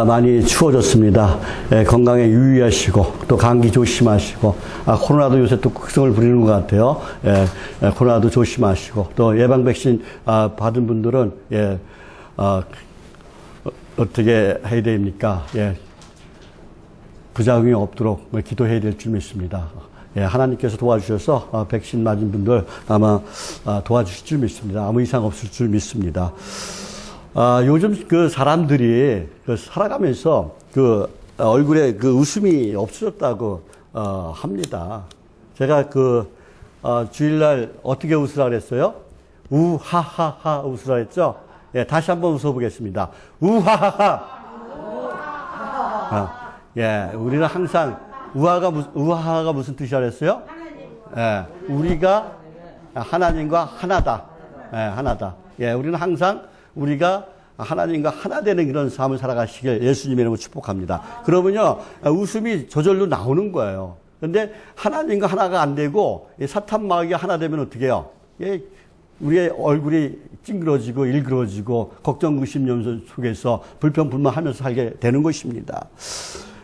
많이 추워졌습니다. 건강에 유의하시고 또 감기 조심하시고 코로나도 요새 또 극성을 부리는 것 같아요. 코로나도 조심하시고 또 예방 백신 받은 분들은 어떻게 해야 됩니까? 부작용이 없도록 기도해야 될 줄 믿습니다. 하나님께서 도와주셔서 백신 맞은 분들 아마 도와주실 줄 믿습니다. 아무 이상 없을 줄 믿습니다. 요즘 그 사람들이 살아가면서 얼굴에 웃음이 없어졌다고 합니다. 제가 주일날 어떻게 웃으라 그랬어요? 우하하하 웃으라 했죠? 다시 한번 웃어보겠습니다. 우하하하. 우리는 항상 우하하가 무슨 뜻이라 그랬어요? 우리가 하나님과 하나다. 하나다. 우리는 항상 우리가 하나님과 하나 되는 그런 삶을 살아가시길 예수님의 이름으로 축복합니다. 그러면요, 웃음이 저절로 나오는 거예요. 근데 하나님과 하나가 안 되고, 사탄 마귀가 하나 되면 어떻게 해요? 우리의 얼굴이 찡그러지고 일그러지고, 걱정, 의심, 염소 속에서 불평불만하면서 살게 되는 것입니다.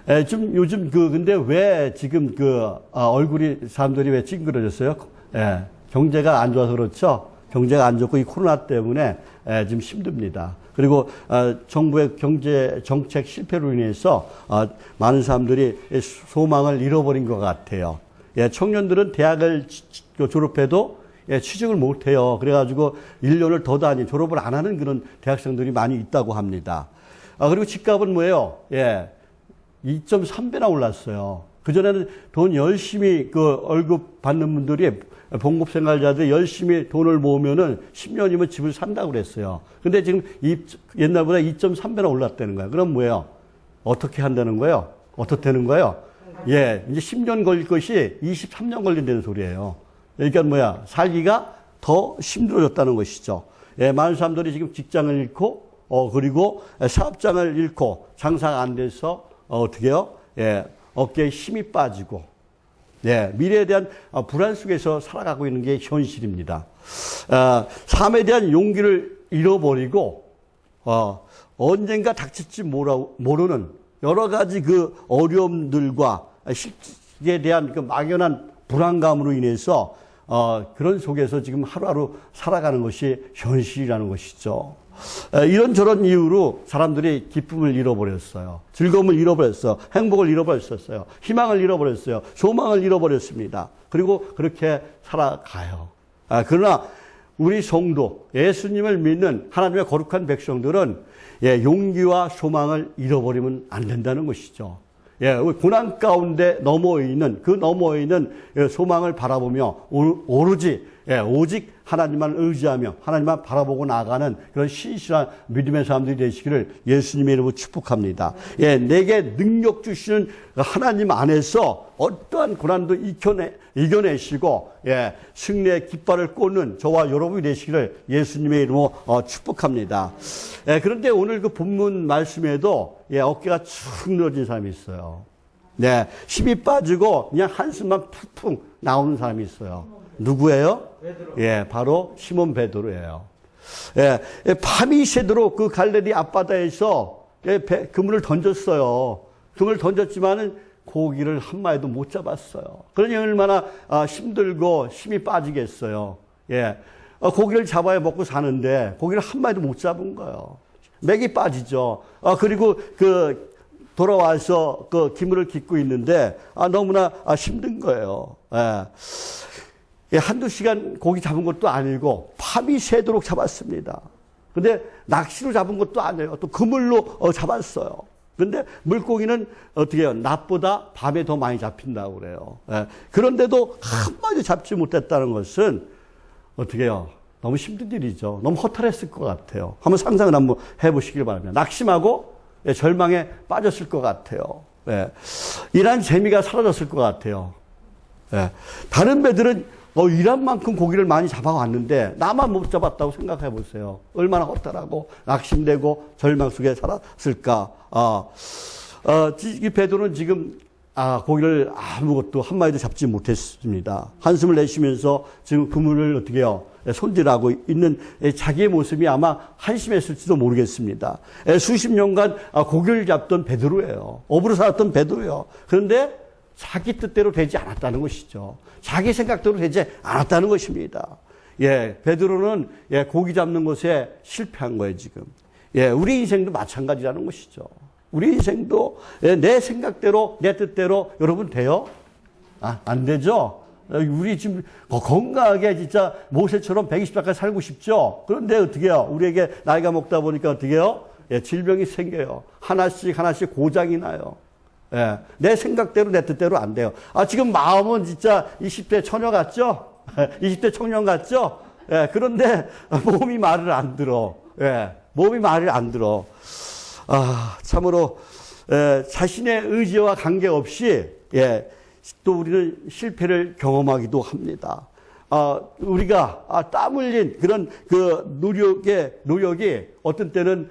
요즘 근데 왜 지금 얼굴이 사람들이 왜 찡그러졌어요? 경제가 안 좋아서 그렇죠? 경제가 안 좋고 이 코로나 때문에 지금 힘듭니다. 그리고 정부의 경제 정책 실패로 인해서 많은 사람들이 소망을 잃어버린 것 같아요. 청년들은 대학을 졸업해도 취직을 못해요. 그래가지고 1년을 더 졸업을 안 하는 그런 대학생들이 많이 있다고 합니다. 그리고 집값은 뭐예요? 2.3배나 올랐어요. 그전에는 돈 열심히 월급 받는 분들이 봉급생활자들이 열심히 돈을 모으면은 10년이면 집을 산다고 그랬어요. 근데 지금 옛날보다 2.3배나 올랐다는 거예요. 그럼 뭐예요? 어떻게 한다는 거예요? 어떻게 되는 거예요? 이제 10년 걸릴 것이 23년 걸린다는 소리예요. 그러니까 살기가 더 힘들어졌다는 것이죠. 많은 사람들이 지금 직장을 잃고, 그리고 사업장을 잃고, 장사가 안 돼서, 어떻게 해요? 어깨에 힘이 빠지고, 미래에 대한 불안 속에서 살아가고 있는 게 현실입니다. 삶에 대한 용기를 잃어버리고, 언젠가 닥칠지 모르는 여러 가지 어려움들과 실제에 대한 막연한 불안감으로 인해서, 그런 속에서 지금 하루하루 살아가는 것이 현실이라는 것이죠. 이런저런 이유로 사람들이 기쁨을 잃어버렸어요. 즐거움을 잃어버렸어요. 행복을 잃어버렸어요. 희망을 잃어버렸어요. 소망을 잃어버렸습니다. 그리고 그렇게 살아가요. 그러나 우리 성도, 예수님을 믿는 하나님의 거룩한 백성들은 용기와 소망을 잃어버리면 안 된다는 것이죠. 고난 가운데 넘어 있는 소망을 바라보며 오로지 오직 하나님만 의지하며 하나님만 바라보고 나아가는 그런 신실한 믿음의 사람들이 되시기를 예수님의 이름으로 축복합니다. 내게 능력 주시는 하나님 안에서 어떠한 고난도 이겨내시고 승리의 깃발을 꽂는 저와 여러분이 되시기를 예수님의 이름으로 축복합니다. 그런데 오늘 본문 말씀에도 어깨가 축 늘어진 사람이 있어요. 힘이 빠지고 그냥 한숨만 푹푹 나오는 사람이 있어요. 누구예요? 베드로. 바로 시몬 베드로예요. 밤이 새도록 그 갈릴리 앞바다에서 그물을 던졌어요. 그물을 던졌지만은 고기를 한 마리도 못 잡았어요. 그러니 얼마나 힘들고 힘이 빠지겠어요. 고기를 잡아야 먹고 사는데 고기를 한 마리도 못 잡은 거예요. 맥이 빠지죠. 그리고 돌아와서 기물을 깃고 있는데 너무나 힘든 거예요. 한두 시간 고기 잡은 것도 아니고 밤이 새도록 잡았습니다. 근데 낚시로 잡은 것도 아니에요. 또 그물로 잡았어요. 근데 물고기는 어떻게 해요? 낮보다 밤에 더 많이 잡힌다고 그래요. 그런데도 한 마리 잡지 못했다는 것은 어떻게 해요? 너무 힘든 일이죠. 너무 허탈했을 것 같아요. 한번 상상을 한번 해보시길 바랍니다. 낙심하고 절망에 빠졌을 것 같아요. 일한 재미가 사라졌을 것 같아요. 다른 배들은 일한 만큼 고기를 많이 잡아왔는데 나만 못 잡았다고 생각해 보세요. 얼마나 허탈하고 낙심되고 절망 속에 살았을까. 이 베드로는 지금 고기를 아무것도 한 마리도 잡지 못했습니다. 한숨을 내쉬면서 지금 그물을 어떻게 해요? 손질하고 있는 자기의 모습이 아마 한심했을지도 모르겠습니다. 수십 년간 고기를 잡던 베드로예요. 어부로 살았던 베드로예요. 그런데 자기 뜻대로 되지 않았다는 것이죠. 자기 생각대로 되지 않았다는 것입니다. 베드로는 고기 잡는 것에 실패한 거예요, 지금. 우리 인생도 마찬가지라는 것이죠. 우리 인생도 내 생각대로, 내 뜻대로 여러분 돼요? 안 되죠? 우리 지금 건강하게 진짜 모세처럼 120살까지 살고 싶죠? 그런데 어떻게 해요? 우리에게 나이가 먹다 보니까 어떻게 해요? 질병이 생겨요. 하나씩 고장이 나요. 내 생각대로, 내 뜻대로 안 돼요. 지금 마음은 진짜 20대 처녀 같죠? 20대 청년 같죠? 그런데 몸이 말을 안 들어. 몸이 말을 안 들어. 참으로 자신의 의지와 관계없이 또 우리는 실패를 경험하기도 합니다. 우리가 땀 흘린 그런 그 노력이 어떤 때는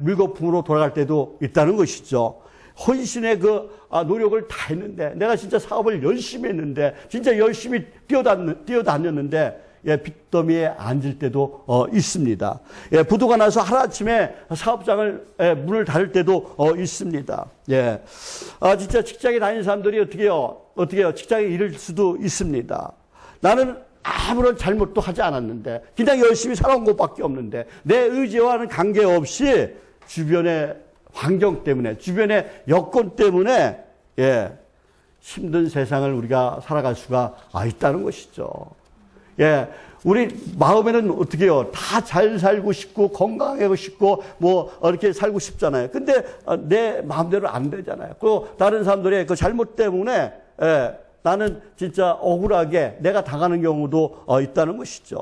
물거품으로 돌아갈 때도 있다는 것이죠. 헌신의 그 노력을 다 했는데, 내가 진짜 사업을 열심히 했는데, 진짜 열심히 뛰어다녔는데, 빚더미에 앉을 때도 있습니다. 부도가 나서 하루아침에 사업장을 문을 닫을 때도 있습니다. 진짜 직장에 다니는 사람들이 어떻게 해요? 직장에 잃을 수도 있습니다. 나는 아무런 잘못도 하지 않았는데, 그냥 열심히 살아온 것밖에 없는데, 내 의지와는 관계없이 주변의 환경 때문에, 주변의 여건 때문에 힘든 세상을 우리가 살아갈 수가 있다는 것이죠. 우리 마음에는 어떻게 해요? 다 잘 살고 싶고 건강하고 싶고 뭐 이렇게 살고 싶잖아요. 근데 내 마음대로 안 되잖아요. 그 다른 사람들의 그 잘못 때문에 나는 진짜 억울하게 내가 당하는 경우도 있다는 것이죠.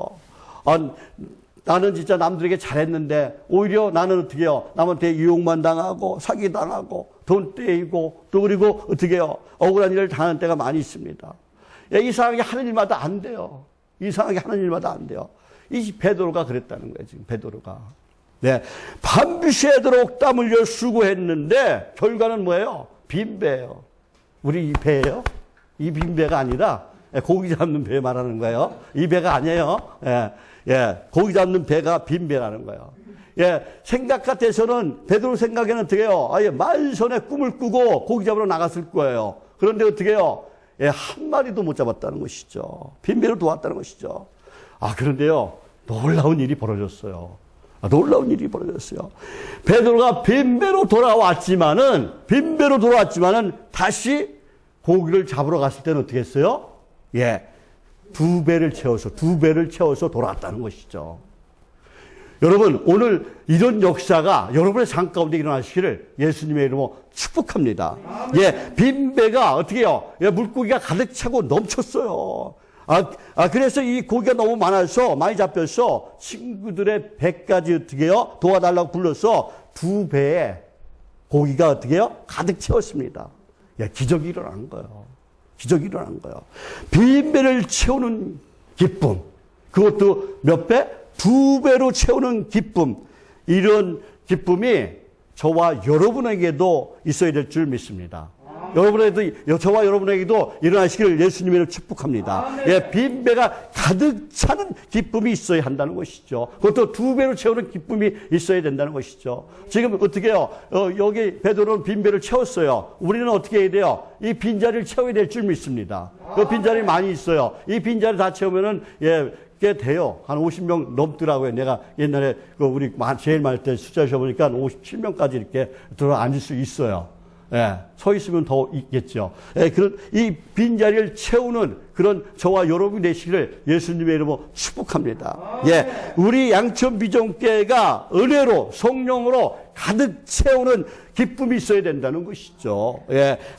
나는 진짜 남들에게 잘했는데 오히려 나는 어떻게 해요? 남한테 유혹만 당하고 사기당하고 돈 떼이고 또 그리고 어떻게 해요? 억울한 일을 당하는 때가 많이 있습니다. 이상하게 하는 일마다 안 돼요. 이상하게 하는 일마다 안 돼요. 이 베드로가 그랬다는 거예요, 지금 베드로가. 밤새도록 땀 흘려 수고했는데 결과는 뭐예요? 빈배예요. 우리 이 배예요? 이 빈배가 아니라 고기 잡는 배 말하는 거예요. 이 배가 아니에요. 고기 잡는 배가 빈배라는 거예요. 생각 같아서는 베드로 생각에는 어떻게 해요? 만선의 꿈을 꾸고 고기 잡으러 나갔을 거예요. 그런데 어떻게 해요? 한 마리도 못 잡았다는 것이죠. 빈배로 도왔다는 것이죠. 그런데요, 놀라운 일이 벌어졌어요. 놀라운 일이 벌어졌어요. 베드로가 빈배로 돌아왔지만은 다시 고기를 잡으러 갔을 때는 어떻게 했어요? 두 배를 채워서 돌아왔다는 것이죠. 여러분, 오늘 이런 역사가 여러분의 삶 가운데 일어나시기를 예수님의 이름으로 축복합니다. 빈배가 어떻게 해요? 물고기가 가득 차고 넘쳤어요. 그래서 이 고기가 너무 많이 잡혀서 친구들의 배까지 어떻게 해요? 도와달라고 불러서 두 배에 고기가 어떻게 해요? 가득 채웠습니다. 기적이 일어난 거예요. 빈배를 채우는 기쁨. 그것도 몇 배? 두 배로 채우는 기쁨. 이런 기쁨이 저와 여러분에게도 있어야 될 줄 믿습니다. 저와 여러분에게도 일어나시기를 예수님으로 축복합니다. 빈배가 가득 차는 기쁨이 있어야 한다는 것이죠. 그것도 두 배로 채우는 기쁨이 있어야 된다는 것이죠. 지금 어떻게 해요? 여기 베드로는 빈배를 채웠어요. 우리는 어떻게 해야 돼요? 이 빈자리를 채워야 될 줄 믿습니다. 그 빈자리 많이 있어요. 이 빈자리 다 채우면은 꽤 돼요. 한 50명 넘더라고요. 내가 옛날에 우리 제일 많을 때 숫자 세어보니까 57명까지 이렇게 들어 앉을 수 있어요. 서 있으면 더 있겠죠. 그런 이 빈자리를 채우는 그런 저와 여러분이 되시기를 예수님의 이름으로 축복합니다. 우리 양천 비전교회가 은혜로 성령으로 가득 채우는 기쁨이 있어야 된다는 것이죠.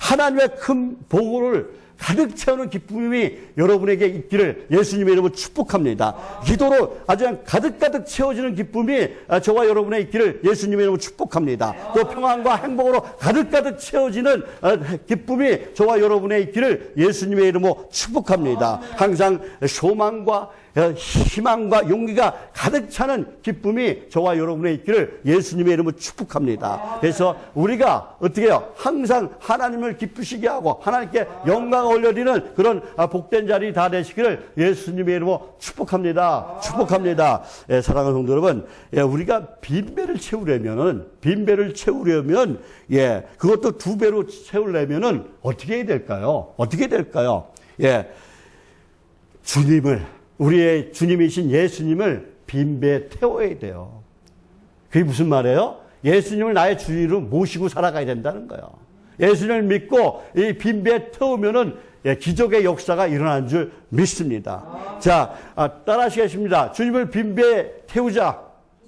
하나님의 큰 복을 가득 채우는 기쁨이 여러분에게 있기를 예수님의 이름으로 축복합니다. 기도로 아주 가득 채워지는 기쁨이 저와 여러분에 있기를 예수님의 이름으로 축복합니다. 또 평안과 행복으로 가득 채워지는 기쁨이 저와 여러분에 있기를 예수님의 이름으로 축복합니다. 항상 소망과 희망과 용기가 가득 차는 기쁨이 저와 여러분의 있기를 예수님의 이름으로 축복합니다. 그래서 우리가 어떻게 해요? 항상 하나님을 기쁘시게 하고 하나님께 영광을 올려드리는 그런 복된 자리 다 되시기를 예수님의 이름으로 축복합니다. 축복합니다. 예, 사랑하는 성도 여러분, 예, 우리가 빈배를 채우려면 예, 그것도 2배로 채우려면은 어떻게 해야 될까요? 어떻게 될까요? 예, 우리의 주님이신 예수님을 빈배에 태워야 돼요. 그게 무슨 말이에요? 예수님을 나의 주인으로 모시고 살아가야 된다는 거예요. 예수님을 믿고 이 빈배에 태우면은 예, 기적의 역사가 일어나는 줄 믿습니다. 자, 따라하시겠습니다. 주님을 빈배에 태우자.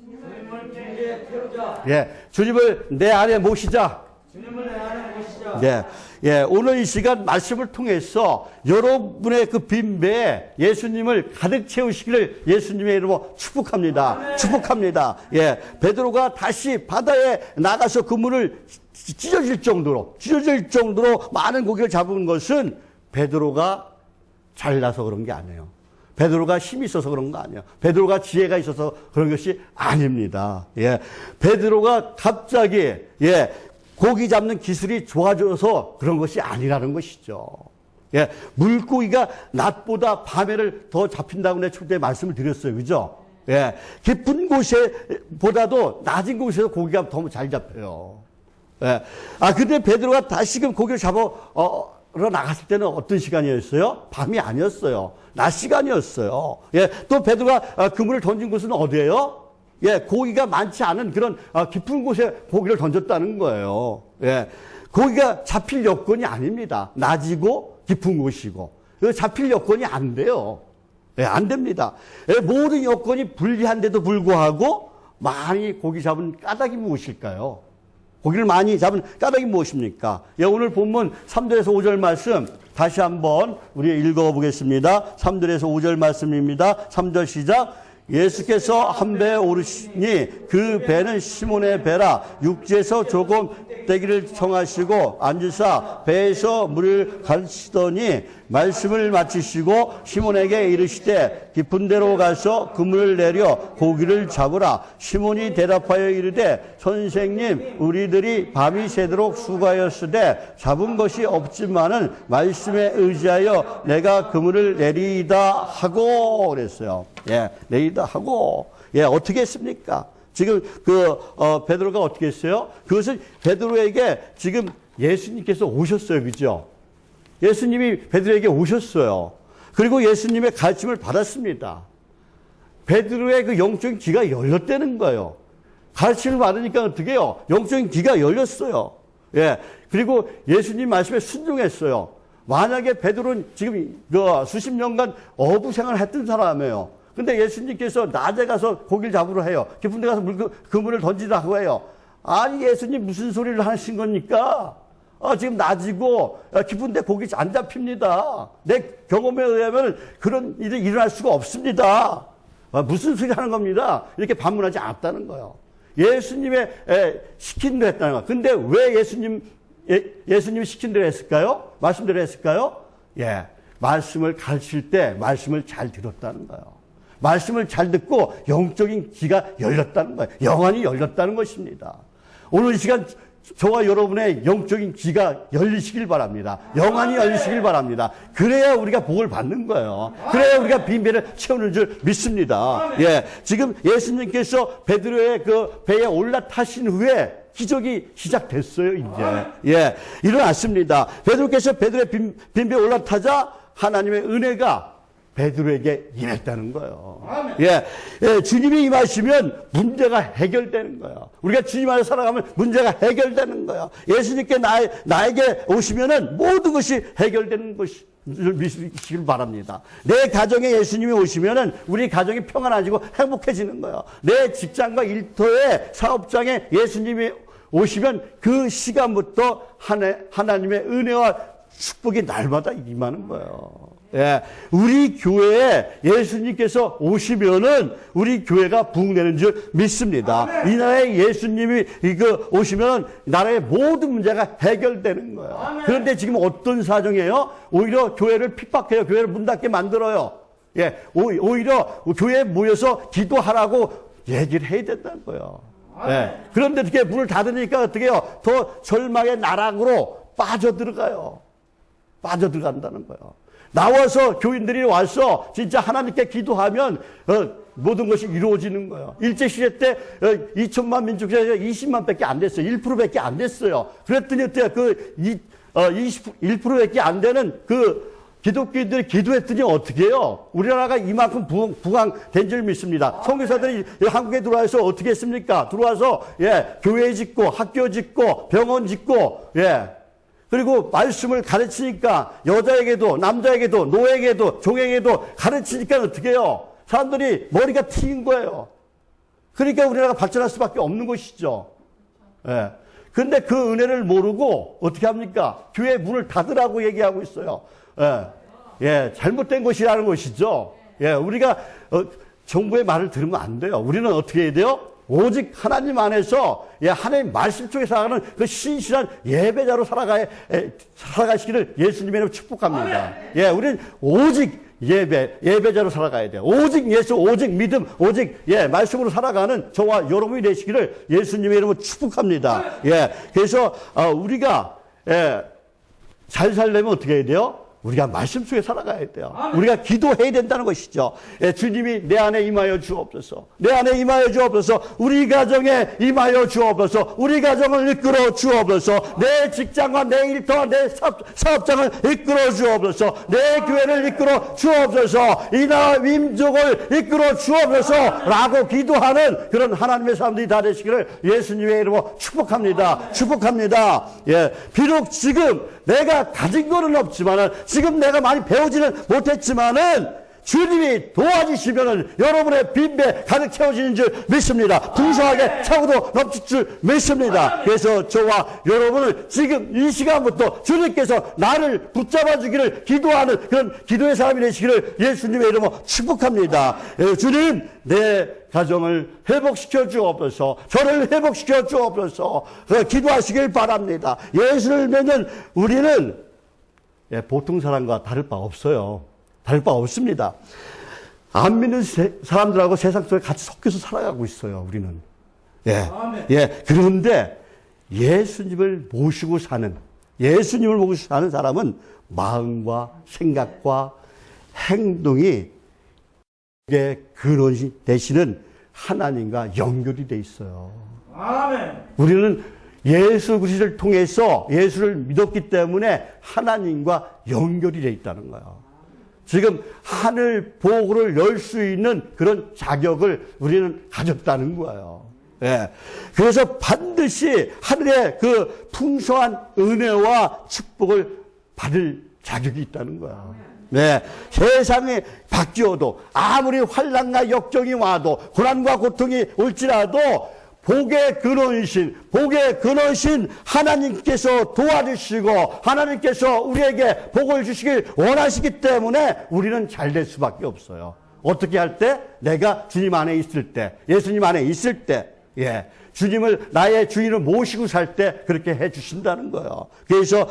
주님을 빈배에 태우자. 예, 주님을 내 안에 모시자. 주님을 내 안에 모시자. 예, 예, 오늘 이 시간 말씀을 통해서 여러분의 그 빈배에 예수님을 가득 채우시기를 예수님의 이름으로 축복합니다. 아멘. 축복합니다. 예, 베드로가 다시 바다에 나가서 그물을 찢어질 정도로 많은 고기를 잡은 것은 베드로가 잘나서 그런 게 아니에요. 베드로가 힘이 있어서 그런 거 아니에요. 베드로가 지혜가 있어서 그런 것이 아닙니다. 예, 베드로가 갑자기 고기 잡는 기술이 좋아져서 그런 것이 아니라는 것이죠. 예, 물고기가 낮보다 밤에를 더 잡힌다고 내가 초대 말씀을 드렸어요. 그죠? 예, 깊은 곳보다도 낮은 곳에서 고기가 더 잘 잡혀요. 예, 근데 베드로가 다시금 고기를 잡으러 나갔을 때는 어떤 시간이었어요? 밤이 아니었어요. 낮 시간이었어요. 예, 또 베드로가 그물을 던진 곳은 어디예요? 예, 고기가 많지 않은 그런 깊은 곳에 고기를 던졌다는 거예요. 예, 고기가 잡힐 여건이 아닙니다. 낮이고 깊은 곳이고 잡힐 여건이 안 돼요. 예, 안 됩니다. 예, 모든 여건이 불리한데도 불구하고 많이 고기 잡은 까닭이 무엇일까요? 고기를 많이 잡은 까닭이 무엇입니까? 예, 오늘 본문 3절에서 5절 말씀 다시 한번 우리 읽어보겠습니다. 3절에서 5절 말씀입니다. 3절 시작. 예수께서 한 배에 오르시니 그 배는 시몬의 배라. 육지에서 조금 떼기를 청하시고 앉으사 배에서 물을 가르치더니 말씀을 마치시고 시몬에게 이르시되 깊은 데로 가서 그물을 내려 고기를 잡으라. 시몬이 대답하여 이르되 선생님, 우리들이 밤이 새도록 수고하였으되 잡은 것이 없지만은 말씀에 의지하여 내가 그물을 내리이다 하고 그랬어요. 예, 내리다 하고. 예, 어떻게 했습니까? 지금 베드로가 어떻게 했어요? 그것은 베드로에게 지금 예수님께서 오셨어요. 그죠? 예수님이 베드로에게 오셨어요. 그리고 예수님의 가르침을 받았습니다. 베드로의 그 영적인 귀가 열렸다는 거예요. 가르침을 받으니까 어떻게 해요? 영적인 귀가 열렸어요. 예. 그리고 예수님 말씀에 순종했어요. 만약에 베드로는 지금 수십 년간 어부 생활을 했던 사람이에요. 근데 예수님께서 낮에 가서 고기를 잡으러 해요. 깊은 데 가서 그물을 던지라고 해요. 아니, 예수님 무슨 소리를 하신 겁니까? 지금 낮이고 깊은 데 고기 안 잡힙니다. 내 경험에 의하면 그런 일이 일어날 수가 없습니다. 무슨 소리 하는 겁니다. 이렇게 반문하지 않았다는 거예요. 예수님의 시킨 대로 했다는 거예요. 근데 왜 예수님이 시킨 대로 했을까요? 말씀대로 했을까요? 예, 말씀을 가르칠 때 말씀을 잘 들었다는 거예요. 말씀을 잘 듣고 영적인 귀가 열렸다는 거예요. 영안이 열렸다는 것입니다. 오늘 이 시간 저와 여러분의 영적인 귀가 열리시길 바랍니다. 영안이 열리시길 바랍니다. 그래야 우리가 복을 받는 거예요. 그래야 우리가 빈배를 채우는 줄 믿습니다. 예, 지금 예수님께서 베드로의 그 배에 올라타신 후에 기적이 시작됐어요, 이제. 예, 일어났습니다. 베드로께서 베드로의 빈배에 올라타자 하나님의 은혜가 베드로에게 임했다는 거예요. 예, 주님이 임하시면 문제가 해결되는 거예요. 우리가 주님 안에 살아가면 문제가 해결되는 거예요. 예수님께 나에게 오시면은 모든 것이 해결되는 것이 믿으시길 바랍니다. 내 가정에 예수님이 오시면은 우리 가정이 평안해지고 행복해지는 거예요. 내 직장과 일터에 사업장에 예수님이 오시면 그 시간부터 하나님의 은혜와 축복이 날마다 임하는 거예요. 예, 우리 교회에 예수님께서 오시면은 우리 교회가 부흥되는 줄 믿습니다. 아멘. 이 나라에 예수님이 오시면은 나라의 모든 문제가 해결되는 거예요. 아멘. 그런데 지금 어떤 사정이에요? 오히려 교회를 핍박해요. 교회를 문 닫게 만들어요. 예, 오히려 교회에 모여서 기도하라고 얘기를 해야 된다는 거예요. 예. 그런데 어떻게 문을 닫으니까 어떻게 해요? 더 절망의 나락으로 빠져들어가요. 빠져들어간다는 거예요. 나와서 교인들이 와서 진짜 하나님께 기도하면 모든 것이 이루어지는 거예요. 일제시대 때 2천만 민족에서 20만 밖에 안 됐어요. 1%밖에 안 됐어요. 그랬더니 어때요? 21%밖에 안 되는 기독교인들이 기도했더니 어떻게 해요? 우리나라가 이만큼 부강된 줄 믿습니다. 선교사들이 한국에 들어와서 어떻게 했습니까? 들어와서, 예, 교회 짓고, 학교 짓고, 병원 짓고, 예. 그리고 말씀을 가르치니까 여자에게도, 남자에게도, 노에게도, 종에게도 가르치니까 어떻게 해요? 사람들이 머리가 튀긴 거예요. 그러니까 우리나라가 발전할 수밖에 없는 것이죠. 예. 근데 그 은혜를 모르고 어떻게 합니까? 교회 문을 닫으라고 얘기하고 있어요. 예, 예, 잘못된 것이라는 것이죠. 예, 우리가 정부의 말을 들으면 안 돼요. 우리는 어떻게 해야 돼요? 오직 하나님 안에서, 예, 하나님 말씀 속에 살아가는 그 신실한 예배자로 살아가시기를 예수님의 이름으로 축복합니다. 예, 우리는 오직 예배자로 살아가야 돼요. 오직 예수, 오직 믿음, 오직, 예, 말씀으로 살아가는 저와 여러분이 되시기를 예수님의 이름으로 축복합니다. 예, 그래서, 우리가, 예, 잘 살려면 어떻게 해야 돼요? 우리가 말씀 속에 살아가야 돼요. 우리가 기도해야 된다는 것이죠. 예, 주님이 내 안에 임하여 주옵소서. 내 안에 임하여 주옵소서. 우리 가정에 임하여 주옵소서. 우리 가정을 이끌어 주옵소서. 내 직장과 내 일터와 내 사업장을 이끌어 주옵소서. 내 교회를 이끌어 주옵소서. 이 나라 민족을 이끌어 주옵소서. 라고 기도하는 그런 하나님의 사람들이 다 되시기를 예수님의 이름으로 축복합니다. 축복합니다. 예, 비록 지금 내가 가진 거는 없지만은, 지금 내가 많이 배우지는 못했지만은, 주님이 도와주시면은 여러분의 빈배 가득 채워지는 줄 믿습니다. 풍성하게 차고도 넘칠 줄 믿습니다. 그래서 저와 여러분은 지금 이 시간부터 주님께서 나를 붙잡아 주기를 기도하는 그런 기도의 사람이 되시기를 예수님의 이름으로 축복합니다. 주님, 내 가정을 회복시켜 주옵소서. 저를 회복시켜 주옵소서. 기도하시길 바랍니다. 예수를 믿는 우리는, 예, 보통 사람과 다를 바 없어요. 다를 바 없습니다. 안 믿는 사람들하고 세상 속에 같이 섞여서 살아가고 있어요, 우리는. 예. 예. 그런데 예수님을 모시고 사는 사람은 마음과 생각과 행동이 근원이 되시는 하나님과 연결이 돼 있어요. 아멘. 우리는 예수 그리스도를 통해서 예수를 믿었기 때문에 하나님과 연결이 돼 있다는 거예요. 지금 하늘 보고를 열 수 있는 그런 자격을 우리는 가졌다는 거예요. 예. 그래서 반드시 하늘의 그 풍성한 은혜와 축복을 받을 자격이 있다는 거예요. 네. 세상이 바뀌어도, 아무리 환난과 역경이 와도, 고난과 고통이 올지라도, 복의 근원이신 하나님께서 도와주시고 하나님께서 우리에게 복을 주시길 원하시기 때문에 우리는 잘 될 수밖에 없어요. 어떻게 할 때? 내가 주님 안에 있을 때, 예수님 안에 있을 때, 예, 주님을 나의 주인을 모시고 살 때 그렇게 해 주신다는 거예요. 그래서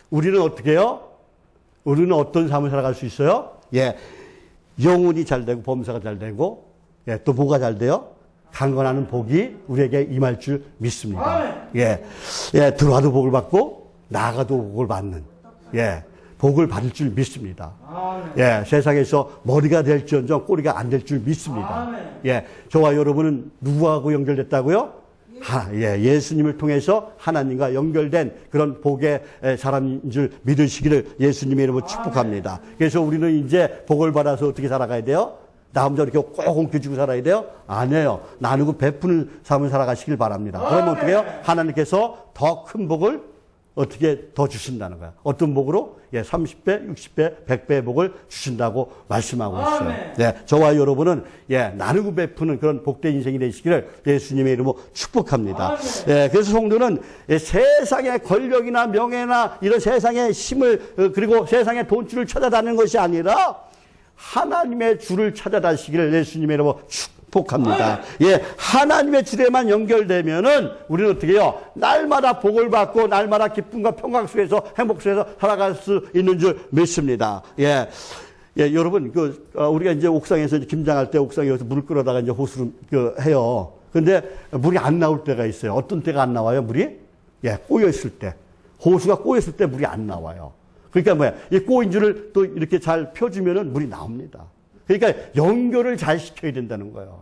우리는 어떻게 해요? 우리는 어떤 삶을 살아갈 수 있어요? 예, 영혼이 잘 되고 범사가 잘 되고, 예, 또 뭐가 잘 돼요? 강건하는 복이 우리에게 임할 줄 믿습니다. 예, 예, 들어와도 복을 받고 나가도 복을 받는, 예, 복을 받을 줄 믿습니다. 예, 세상에서 머리가 될지언정 꼬리가 안 될 줄 믿습니다. 예, 저와 여러분은 누구하고 연결됐다고요? 예, 예수님을 통해서 하나님과 연결된 그런 복의 사람인 줄 믿으시기를 예수님의 이름으로 축복합니다. 그래서 우리는 이제 복을 받아서 어떻게 살아가야 돼요? 나 혼자 이렇게 꼭 옮겨주고 살아야 돼요? 아니에요. 나누고 베푸는 삶을 살아가시길 바랍니다. 그러면 어떻게 해요? 하나님께서 더 큰 복을 어떻게 더 주신다는 거야. 어떤 복으로? 예, 30배, 60배, 100배의 복을 주신다고 말씀하고 있어요. 네, 저와 여러분은, 예, 나누고 베푸는 그런 복된 인생이 되시기를 예수님의 이름으로 축복합니다. 예, 그래서 성도는, 예, 세상의 권력이나 명예나 이런 세상의 힘을, 그리고 세상의 돈줄을 찾아다니는 것이 아니라 하나님의 줄을 찾아다니시기를 예수님의 이름으로 축복합니다. 예, 하나님의 줄에만 연결되면은 우리는 어떻게 해요? 날마다 복을 받고 날마다 기쁨과 평강 속에서 행복 속에서 살아갈 수 있는 줄 믿습니다. 예, 예, 여러분, 우리가 이제 옥상에서 김장할 때 옥상에 서 물을 끌어다가 이제 호수를 해요. 근데 물이 안 나올 때가 있어요. 어떤 때가 안 나와요, 물이? 예, 꼬여있을 때. 호수가 꼬였을 때 물이 안 나와요. 그러니까 뭐야, 이 꼬인 줄을 또 이렇게 잘 펴주면은 물이 나옵니다. 그러니까 연결을 잘 시켜야 된다는 거예요.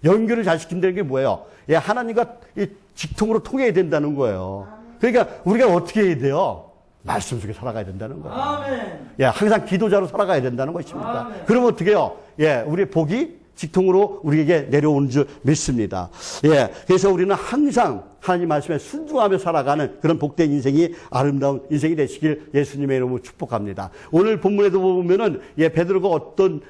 연결을 잘 시킨다는 게 뭐예요? 예, 하나님과 이 직통으로 통해야 된다는 거예요. 그러니까 우리가 어떻게 해야 돼요? 말씀 속에 살아가야 된다는 거예요. 아멘. 예, 항상 기도자로 살아가야 된다는 것입니다. 아멘. 그러면 어떻게 해요? 예, 우리 복이 직통으로 우리에게 내려오는 줄 믿습니다. 예, 그래서 우리는 항상 하나님 말씀에 순종하며 살아가는 그런 복된 인생이 아름다운 인생이 되시길 예수님의 이름으로 축복합니다. 오늘 본문에도 보면은 예, 베드로가 어떤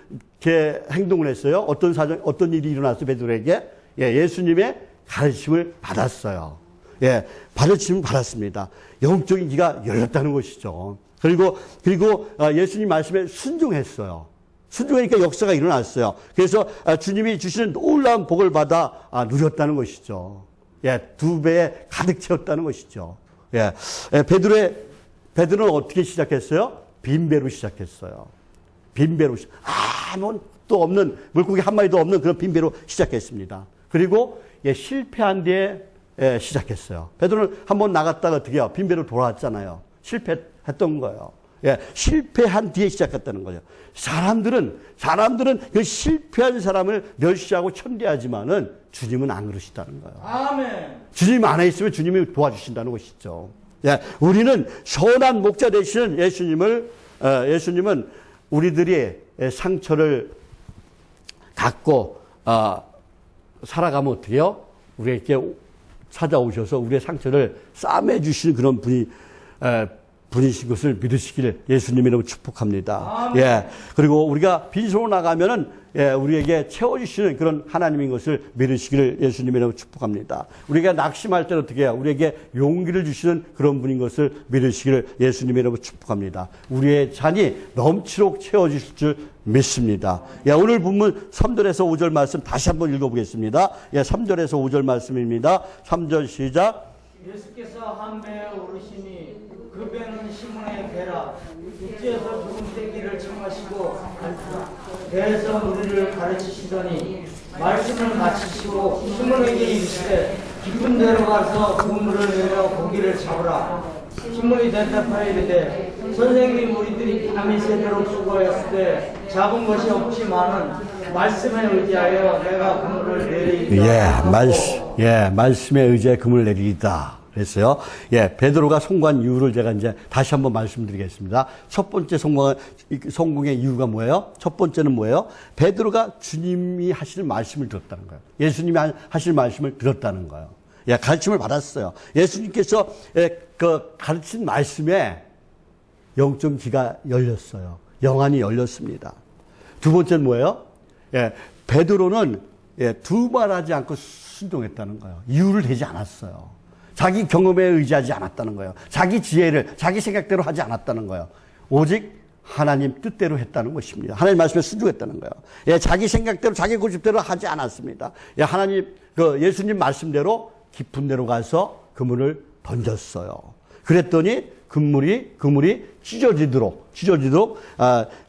행동을 했어요? 어떤 일이 일어났어요? 베드로에게? 예, 예수님의 가르침을 받았어요. 예, 가르침을 받았습니다. 영적인 귀가 열렸다는 것이죠. 그리고 예수님 말씀에 순종했어요. 순종하니까 역사가 일어났어요. 그래서 주님이 주시는 놀라운 복을 받아 누렸다는 것이죠. 예, 2배에 가득 채웠다는 것이죠. 예, 베드로는 어떻게 시작했어요? 빈배로 시작했어요. 빈배로 아무것도 없는 물고기 한 마리도 없는 그런 빈배로 시작했습니다. 그리고 예, 실패한 뒤에 시작했어요. 베드로는 한번 나갔다가 어떻게 해요? 빈배로 돌아왔잖아요. 실패했던 거예요. 예, 실패한 뒤에 시작했다는 거죠. 사람들은 그 실패한 사람을 멸시하고 천대하지만은 주님은 안 그러시다는 거예요. 아멘. 주님 안에 있으면 주님이 도와주신다는 것이죠. 예, 우리는 선한 목자 되시는 예수님은 우리들이 상처를 갖고 살아가면 어떻게 해요? 우리에게 찾아오셔서 우리의 상처를 싸매 주시는 그런 분이신 것을 믿으시기를 예수님의 이름으로 축복합니다. 아멘. 예. 그리고 우리가 빈손으로 나가면은 예, 우리에게 채워주시는 그런 하나님인 것을 믿으시기를 예수님의 이름으로 축복합니다. 우리가 낙심할 때는 어떻게 해요? 우리에게 용기를 주시는 그런 분인 것을 믿으시기를 예수님의 이름으로 축복합니다. 우리의 잔이 넘치도록 채워주실 줄 믿습니다. 예, 오늘 본문 3절에서 5절 말씀 다시 한번 읽어보겠습니다. 예, 3절에서 5절 말씀입니다. 3절 시작. 예수께서 한 배에 오르시니 그 배는 시몬의 배라. 육지에서 죽은 떼기를 청하시고 배에서 우리를 가르치시더니 말씀을 마치시고 시몬에게 이르시되 깊은 데로 가서 그물을 내려 고기를 잡으라. 시몬이 대답하여 이르되 선생님, 우리들이 밤이 새도록 수고했을 때 잡은 것이 없지만은 말씀에 의지하여 내가 그물을 내리이다. 말씀에 의지하여 그물을 내리이다. 그랬어요. 예, 베드로가 성공한 이유를 제가 이제 다시 한번 말씀드리겠습니다. 첫 번째 성공의 이유가 뭐예요? 첫 번째는 뭐예요? 베드로가 주님이 하시는 말씀을 들었다는 거예요. 예수님이 하시는 말씀을 들었다는 거예요. 예, 가르침을 받았어요. 예수님께서 그 가르친 말씀에 영적 귀가 열렸어요. 영안이 열렸습니다. 두 번째는 뭐예요? 예, 베드로는 두말하지 않고 순종했다는 거예요. 이유를 대지 않았어요. 자기 경험에 의지하지 않았다는 거예요. 자기 지혜를 자기 생각대로 하지 않았다는 거예요. 오직 하나님 뜻대로 했다는 것입니다. 하나님 말씀에 순종했다는 거예요. 예, 자기 생각대로 자기 고집대로 하지 않았습니다. 예, 예수님 말씀대로 깊은 데로 가서 그물을 던졌어요. 그랬더니 그물이 찢어지도록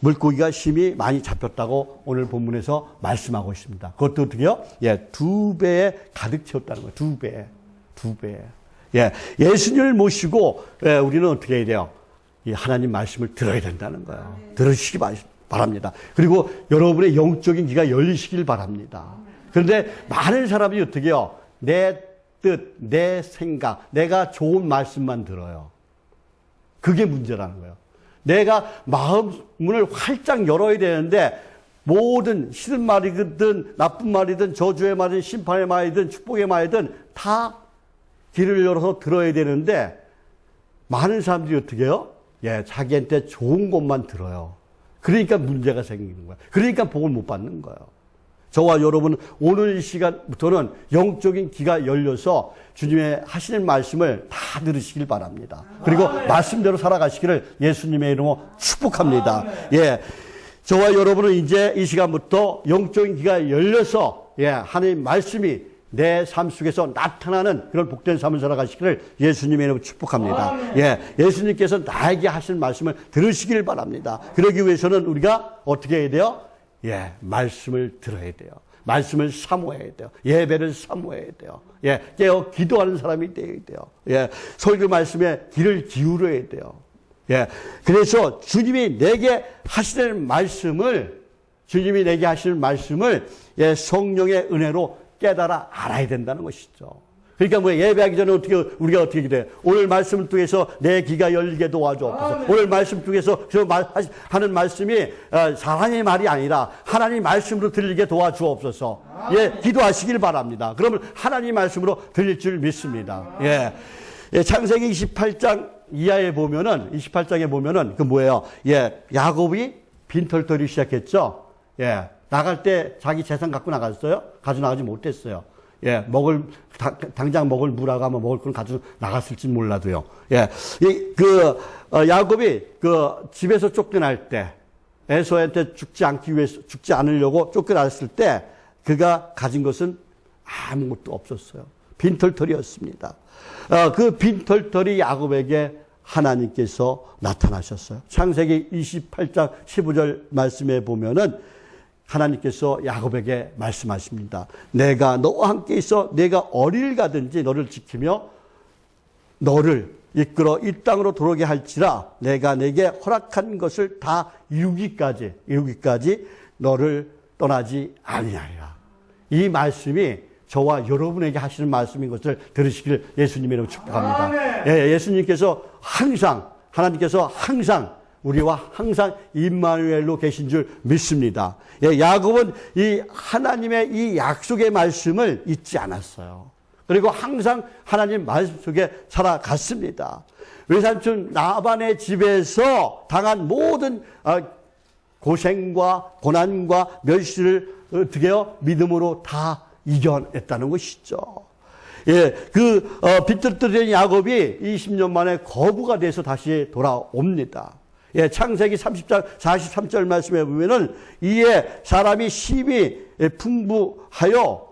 물고기가 심히 많이 잡혔다고 오늘 본문에서 말씀하고 있습니다. 그것도 어떻게요? 예, 2배에 가득 채웠다는 거예요. 2배. 예, 예수님을 모시고 우리는 어떻게 해야 돼요? 이 하나님 말씀을 들어야 된다는 거예요. 들으시기 바랍니다. 그리고 여러분의 영적인 귀가 열리시길 바랍니다. 그런데 많은 사람이 어떻게 해요? 내 뜻, 내 생각, 내가 좋은 말씀만 들어요. 그게 문제라는 거예요. 내가 마음문을 활짝 열어야 되는데 모든 싫은 말이든 나쁜 말이든 저주의 말이든 심판의 말이든 축복의 말이든 다 귀를 열어서 들어야 되는데 많은 사람들이 어떻게 해요? 예, 자기한테 좋은 것만 들어요. 그러니까 문제가 생기는 거예요. 그러니까 복을 못 받는 거예요. 저와 여러분 오늘 이 시간부터는 영적인 귀가 열려서 주님의 하시는 말씀을 다 들으시길 바랍니다. 그리고 말씀대로 살아가시기를 예수님의 이름으로 축복합니다. 예, 저와 여러분은 이제 이 시간부터 영적인 귀가 열려서 예, 하나님 말씀이 내 삶 속에서 나타나는 그런 복된 삶을 살아가시기를 예수님의 이름으로 축복합니다. 예, 예수님께서 나에게 하신 말씀을 들으시길 바랍니다. 그러기 위해서는 우리가 어떻게 해야 돼요? 예, 말씀을 들어야 돼요. 말씀을 사모해야 돼요. 예배를 사모해야 돼요. 예, 깨어 기도하는 사람이 되어야 돼요. 예, 설교 말씀에 귀를 기울여야 돼요. 예, 그래서 주님이 내게 하시는 말씀을 예, 성령의 은혜로 깨달아 알아야 된다는 것이죠. 그러니까 뭐 예배하기 전에 우리가 어떻게 기도해요? 오늘 말씀을 통해서 내 귀가 열리게 도와주옵소서. 오늘 말씀 통해서 하는 말씀이 사람의 말이 아니라 하나님 말씀으로 들리게 도와주옵소서. 예, 기도하시길 바랍니다. 그러면 하나님 말씀으로 들릴 줄 믿습니다. 예, 예, 창세기 28장 이하에 보면은 28장에 보면은 그 뭐예요? 예, 야곱이 빈털터리 시작했죠. 예. 나갈 때 자기 재산 갖고 나갔어요? 가져 나가지 못했어요. 예, 당장 먹을 무라고 먹을 건 가져 나갔을지 몰라도요. 예, 야곱이 집에서 쫓겨날 때, 에서한테 죽지 않으려고 쫓겨났을 때, 그가 가진 것은 아무것도 없었어요. 빈털터리였습니다. 그 빈털터리 야곱에게 하나님께서 나타나셨어요. 창세기 28장 15절 말씀에 보면은, 하나님께서 야곱에게 말씀하십니다. 내가 너와 함께 있어 내가 어딜 가든지 너를 지키며 너를 이끌어 이 땅으로 들어오게 할지라 내가 내게 허락한 것을 다 이루기까지 너를 떠나지 아니하리라. 이 말씀이 저와 여러분에게 하시는 말씀인 것을 들으시길 예수님의 이름으로 축복합니다. 예, 예수님께서 하나님께서 항상 우리와 항상 임마누엘로 계신 줄 믿습니다. 예, 야곱은 이 하나님의 이 약속의 말씀을 잊지 않았어요. 그리고 항상 하나님 말씀 속에 살아갔습니다. 외삼촌 나반의 집에서 당한 모든 고생과 고난과 멸시를 어떻게 해요? 믿음으로 다 이겨냈다는 것이죠. 예, 비틀뜨린 야곱이 20년 만에 거부가 돼서 다시 돌아옵니다. 예, 창세기 30장 43절 말씀에 보면은 이에 사람이 심히 풍부하여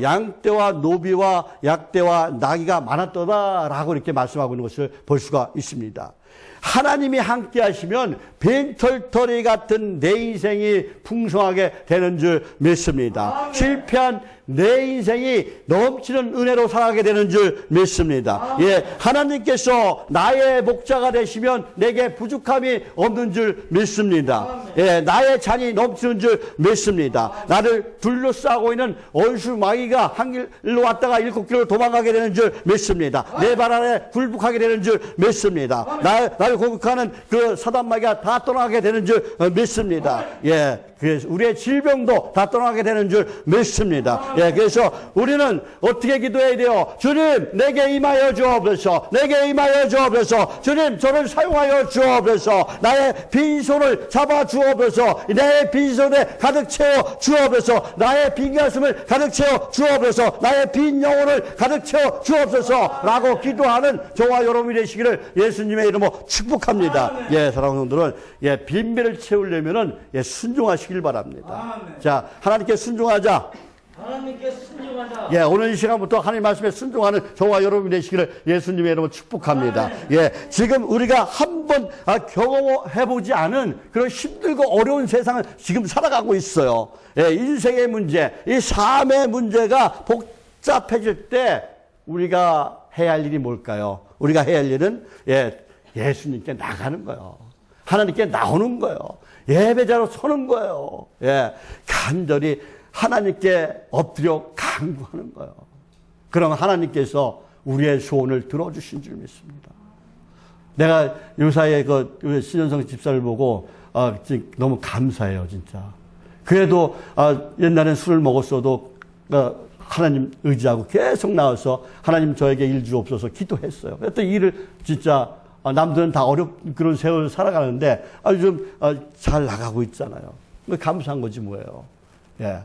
양떼와 노비와 약떼와 나귀가 많았더라라고 이렇게 말씀하고 있는 것을 볼 수가 있습니다. 하나님이 함께 하시면 빈털터리 같은 내 인생이 풍성하게 되는 줄 믿습니다. 실패한 내 인생이 넘치는 은혜로 살아가게 되는 줄 믿습니다. 예, 하나님께서 나의 목자가 되시면 내게 부족함이 없는 줄 믿습니다. 예, 나의 잔이 넘치는 줄 믿습니다. 나를 둘러싸고 있는 원수 마귀가 한 길로 왔다가 7길로 도망가게 되는 줄 믿습니다. 내 발 아래 굴복하게 되는 줄 믿습니다. 나를 공격하는 그 사단 마귀가 다 떠나게 되는 줄 믿습니다. 예, 그래서 우리의 질병도 다 떠나게 되는 줄 믿습니다. 예, 그래서 우리는 어떻게 기도해야 돼요? 주님, 내게 임하여 주옵소서. 내게 임하여 주옵소서. 주님, 저를 사용하여 주옵소서. 나의 빈손을 잡아 주옵소서. 내 빈손에 가득 채워 주옵소서. 나의 빈 가슴을 가득 채워 주옵소서. 나의 빈 영혼을 가득 채워 주옵소서. 라고 기도하는 저와 여러분이 되시기를 예수님의 이름으로 축복합니다. 예, 사랑하는 분들은 예, 빈배를 채우려면은 예, 순종하시길 바랍니다. 아멘. 자, 하나님께 순종하자. 하나님께 순종하자. 예, 오늘 이 시간부터 하나님 말씀에 순종하는 저와 여러분이 되시기를 예수님의 이름으로 축복합니다. 예, 지금 우리가 한번 경험해보지 않은 그런 힘들고 어려운 세상을 지금 살아가고 있어요. 예, 인생의 문제, 이 삶의 문제가 복잡해질 때 우리가 해야 할 일이 뭘까요? 우리가 해야 할 일은 예수님께 나가는 거예요. 하나님께 나오는 거예요. 예배자로 서는 거예요. 예, 간절히 하나님께 엎드려 간구하는 거예요. 그럼 하나님께서 우리의 소원을 들어주신 줄 믿습니다. 내가 요사이에 신현성 집사를 보고 너무 감사해요, 진짜. 그래도 옛날엔 술을 먹었어도 하나님 의지하고 계속 나와서 하나님 저에게 일 주옵소서 기도했어요. 그랬더니 일을 진짜 남들은 다 그런 세월을 살아가는데 좀 잘 나가고 있잖아요. 감사한 거지 뭐예요. 예.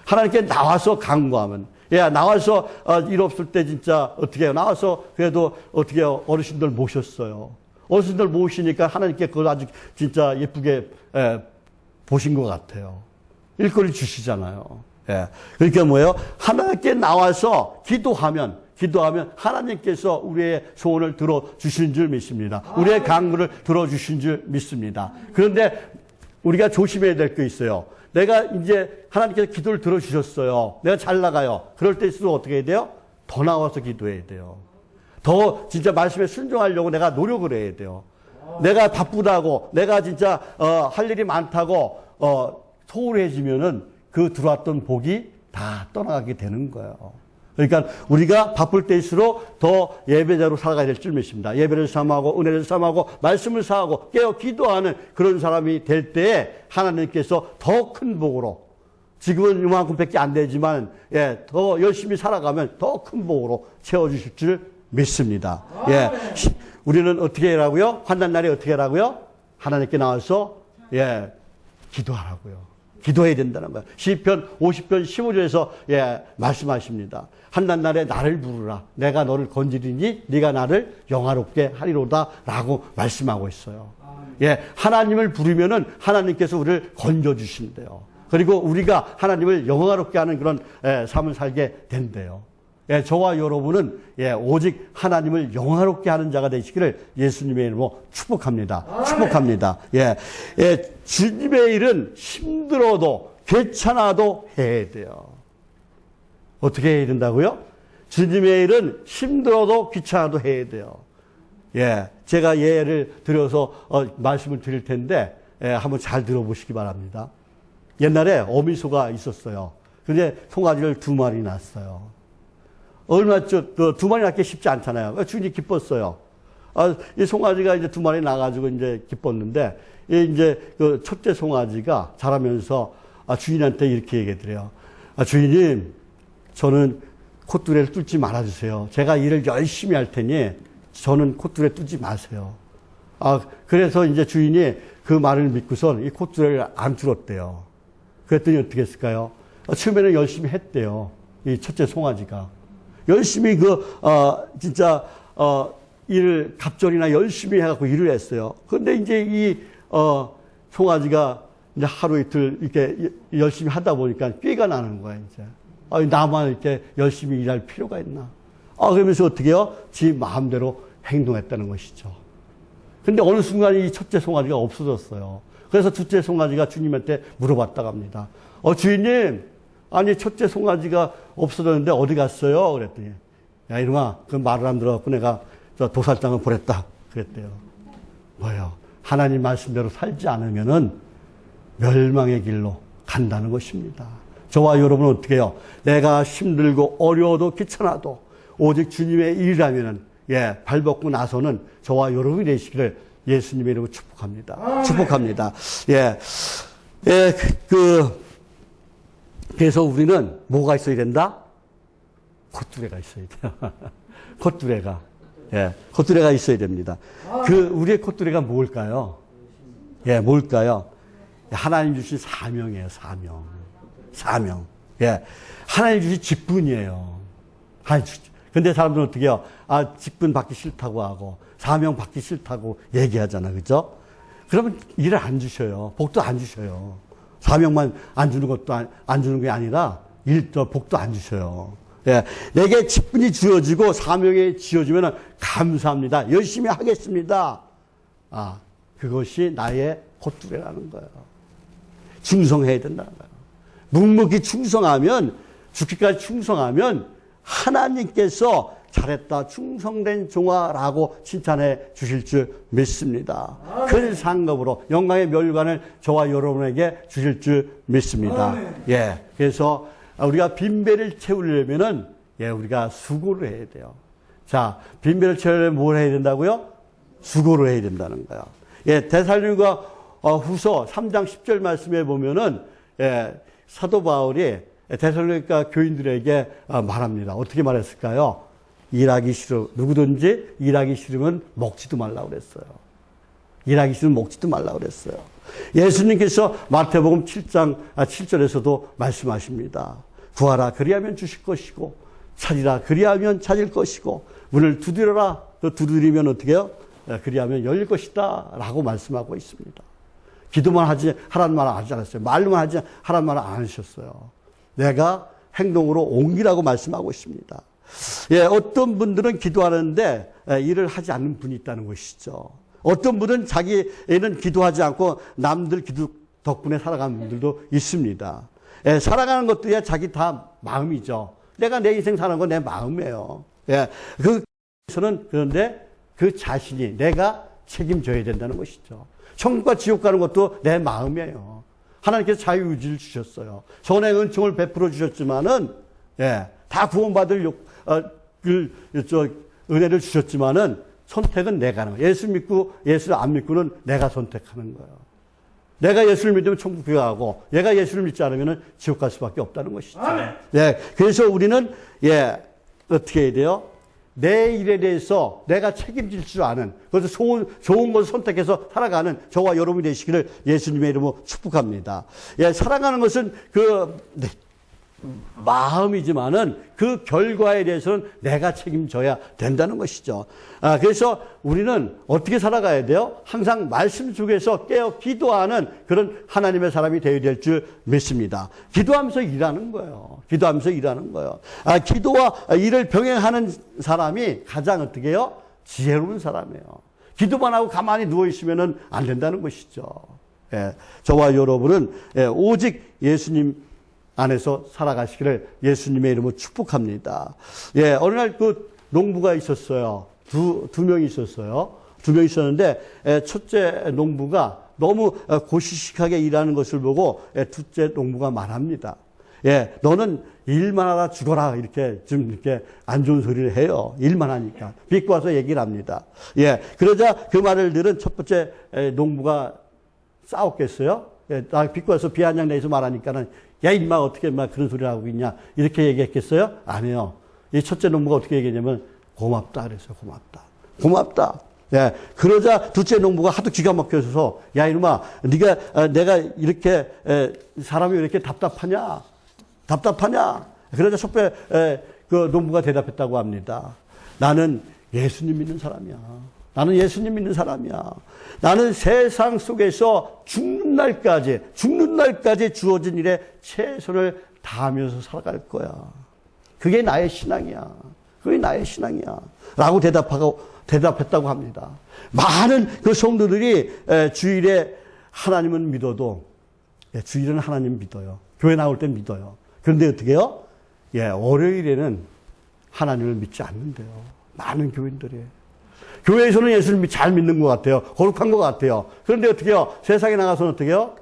하나님께 나와서 간구하면, 예, 나와서 일 없을 때 진짜 어떻게 해요? 나와서 그래도 어떻게 해요? 어르신들 모셨어요. 어르신들 모시니까 하나님께 그걸 아주 진짜 예쁘게 보신 것 같아요. 일거리 주시잖아요. 예. 그러니까 뭐예요? 하나님께 나와서 기도하면 하나님께서 우리의 소원을 들어주신 줄 믿습니다. 우리의 간구를 들어주신 줄 믿습니다. 그런데 우리가 조심해야 될 게 있어요. 내가 이제 하나님께서 기도를 들어주셨어요. 내가 잘 나가요. 그럴 때일수록 어떻게 해야 돼요? 더 나와서 기도해야 돼요. 더 진짜 말씀에 순종하려고 내가 노력을 해야 돼요. 내가 바쁘다고, 내가 진짜 할 일이 많다고 소홀해지면은 그 들어왔던 복이 다 떠나가게 되는 거예요. 그러니까 우리가 바쁠 때일수록 더 예배자로 살아가야 될 줄 믿습니다. 예배를 삼하고 은혜를 삼하고 말씀을 사하고 깨어 기도하는 그런 사람이 될 때에 하나님께서 더 큰 복으로, 지금은 이만큼밖에 안 되지만 더 열심히 살아가면 더 큰 복으로 채워주실 줄 믿습니다. 우리는 어떻게 하라고요? 환난 날에 어떻게 하라고요? 하나님께 나와서 기도하라고요. 기도해야 된다는 거예요. 시편 50편 15절에서 말씀하십니다. 한난 날에 나를 부르라. 내가 너를 건지리니 네가 나를 영화롭게 하리로다 라고 말씀하고 있어요. 하나님을 부르면은 하나님께서 우리를 건져주신대요. 그리고 우리가 하나님을 영화롭게 하는 그런 삶을 살게 된대요. 저와 여러분은 오직 하나님을 영화롭게 하는 자가 되시기를 예수님의 이름으로 축복합니다. 축복합니다. 주님의 일은 힘들어도 괜찮아도 해야 돼요. 어떻게 해야 된다고요? 주님의 일은 힘들어도 귀찮아도 해야 돼요. 제가 예를 들어서 말씀을 드릴 텐데 한번 잘 들어보시기 바랍니다. 옛날에 어미소가 있었어요. 근데 송아지를 2마리 낳았어요. 얼마 두 마리 낳기 쉽지 않잖아요. 주인이 기뻤어요. 이 송아지가 이제 2마리 나가지고 이제 기뻤는데, 이제 그 첫째 송아지가 자라면서 주인한테 이렇게 얘기해드려요. 주인님, 저는 콧뚜레를 뚫지 말아주세요. 제가 일을 열심히 할 테니 저는 콧뚜레 뚫지 마세요. 그래서 이제 주인이 그 말을 믿고선 이 콧뚜레를 안 뚫었대요. 그랬더니 어떻게 했을까요? 처음에는 열심히 했대요. 이 첫째 송아지가. 열심히 진짜, 일을, 갑절이나 열심히 해갖고 일을 했어요. 그런데 이제 이, 송아지가 이제 하루 이틀 이렇게 열심히 하다 보니까 꾀가 나는 거야, 이제. 나만 이렇게 열심히 일할 필요가 있나. 그러면서 어떻게 해요? 지 마음대로 행동했다는 것이죠. 근데 어느 순간 이 첫째 송아지가 없어졌어요. 그래서 둘째 송아지가 주님한테 물어봤다고 합니다. 주인님, 아니, 첫째 송아지가 없어졌는데 어디 갔어요? 그랬더니, 야, 이놈아, 그 말을 안 들어갖고 내가 저 도살장을 보냈다. 그랬대요. 뭐예요? 하나님 말씀대로 살지 않으면은 멸망의 길로 간다는 것입니다. 저와 여러분은 어떻게 해요? 내가 힘들고 어려워도 귀찮아도 오직 주님의 일이라면은, 발벗고 나서는 저와 여러분이 되시기를 예수님의 이름으로 축복합니다. 축복합니다. 그래서 우리는 뭐가 있어야 된다? 콧뚜레가 있어야 돼요. 콧뚜레가. 콧뚜레가 있어야 됩니다. 우리의 콧뚜레가 뭘까요? 뭘까요? 하나님 주신 사명이에요, 사명. 하나님 주신 직분이에요. 근데 사람들은 어떻게 해요? 직분 받기 싫다고 하고, 사명 받기 싫다고 얘기하잖아, 그죠? 그러면 일을 안 주셔요. 복도 안 주셔요. 사명만 안 주는 것도 안 주는 게 아니라 복도 안 주셔요. 내게 직분이 주어지고 사명이 지어지면 감사합니다. 열심히 하겠습니다. 그것이 나의 콧뚜레라는 거예요. 충성해야 된다는 거예요. 묵묵히 충성하면, 죽기까지 충성하면 하나님께서 잘했다, 충성된 종아라고 칭찬해 주실 줄 믿습니다. 큰 상급으로 영광의 멸관을 저와 여러분에게 주실 줄 믿습니다. 그래서 우리가 빈배를 채우려면은 우리가 수고를 해야 돼요. 자, 빈배를 채우려면 뭘 해야 된다고요? 수고를 해야 된다는 거예요. 데살로니가 후서 3장 10절 말씀에 보면은 사도 바울이 데살로니가 교인들에게 말합니다. 어떻게 말했을까요? 일하기 싫어. 누구든지 일하기 싫으면 먹지도 말라고 그랬어요. 일하기 싫으면 먹지도 말라고 그랬어요. 예수님께서 마태복음 7장 7절에서도 말씀하십니다. 구하라 그리하면 주실 것이고 찾으라 그리하면 찾을 것이고 문을 두드려라 또 두드리면 어떻게 해요? 그리하면 열릴 것이다 라고 말씀하고 있습니다. 기도만 하지 하라는 말을 하지 않았어요. 말로만 하지 하라는 말을 안 하셨어요. 내가 행동으로 옮기라고 말씀하고 있습니다. 예, 어떤 분들은 기도하는데 일을 하지 않는 분이 있다는 것이죠. 어떤 분은 자기는 기도하지 않고 남들 기도 덕분에 살아가는 분들도 있습니다. 예, 살아가는 것들이 자기 다 마음이죠. 내가 내 인생 사는 건 내 마음이에요. 예, 그래서는 그런데 그 자신이 내가 책임져야 된다는 것이죠. 천국과 지옥 가는 것도 내 마음이에요. 하나님께서 자유의지를 주셨어요. 선의 은총을 베풀어 주셨지만은, 예, 다 구원받을 은혜를 주셨지만은 선택은 내가 하는 거예요. 예수 믿고 예수를 안 믿고는 내가 선택하는 거예요. 내가 예수를 믿으면 천국 가고, 얘가 예수를 믿지 않으면 지옥 갈 수밖에 없다는 것이죠. 예, 그래서 우리는, 예, 어떻게 해야 돼요? 내 일에 대해서 내가 책임질 줄 아는, 그래서 좋은 것을 선택해서 살아가는 저와 여러분이 되시기를 예수님의 이름으로 축복합니다. 예, 살아가는 것은 마음이지만은 그 결과에 대해서는 내가 책임져야 된다는 것이죠. 그래서 우리는 어떻게 살아가야 돼요? 항상 말씀 속에서 깨어 기도하는 그런 하나님의 사람이 되어야 될 줄 믿습니다. 기도하면서 일하는 거예요. 기도하면서 일하는 거예요. 기도와 일을 병행하는 사람이 가장 어떻게 해요? 지혜로운 사람이에요. 기도만 하고 가만히 누워있으면 안 된다는 것이죠. 예, 저와 여러분은, 예, 오직 예수님 안에서 살아가시기를 예수님의 이름으로 축복합니다. 예, 어느 날 그 농부가 있었어요. 두 명이 있었어요. 두 명 있었는데, 첫째 농부가 너무 고시식하게 일하는 것을 보고, 둘째 농부가 말합니다. 예, 너는 일만 하다 죽어라. 이렇게 좀 이렇게 안 좋은 소리를 해요. 일만 하니까. 빚고 와서 얘기를 합니다. 예, 그러자 그 말을 들은 첫 번째 농부가 싸웠겠어요? 예, 나 빚고 와서 비 한 장 내서 말하니까는, 야, 임마, 어떻게 임마 그런 소리를 하고 있냐. 이렇게 얘기했겠어요? 아니요. 이 첫째 농부가 어떻게 얘기했냐면, 고맙다. 그랬어요. 고맙다. 고맙다. 예. 그러자 둘째 농부가 하도 기가 막혀서, 야, 이놈아, 내가 이렇게, 사람이 왜 이렇게 답답하냐? 답답하냐? 그러자 첫째, 그 농부가 대답했다고 합니다. 나는 예수님 믿는 사람이야. 나는 예수님 믿는 사람이야. 나는 세상 속에서 죽는 날까지 주어진 일에 최선을 다하면서 살아갈 거야. 그게 나의 신앙이야. 그게 나의 신앙이야. 라고 대답했다고 합니다. 많은 그 성도들이 주일에 하나님은 믿어도, 주일은 하나님 믿어요. 교회 나올 땐 믿어요. 그런데 어떻게 해요? 예, 월요일에는 하나님을 믿지 않는데요. 많은 교인들이. 교회에서는 예수를 잘 믿는 것 같아요. 거룩한 것 같아요. 그런데 어떻게 해요? 세상에 나가서는 어떻게 해요?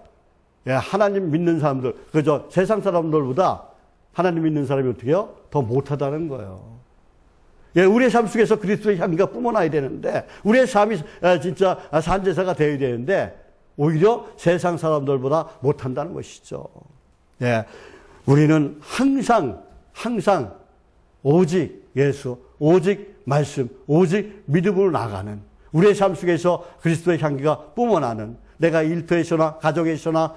예, 하나님 믿는 사람들, 그죠? 세상 사람들보다 하나님 믿는 사람이 어떻게 해요? 더 못하다는 거예요. 예, 우리의 삶 속에서 그리스도의 향기가 뿜어나야 되는데, 우리의 삶이 진짜 산제사가 되어야 되는데, 오히려 세상 사람들보다 못한다는 것이죠. 예, 우리는 항상 오직 예수, 오직 말씀, 오직 믿음으로 나가는, 우리의 삶 속에서 그리스도의 향기가 뿜어나는, 내가 일터에서나 가정에서나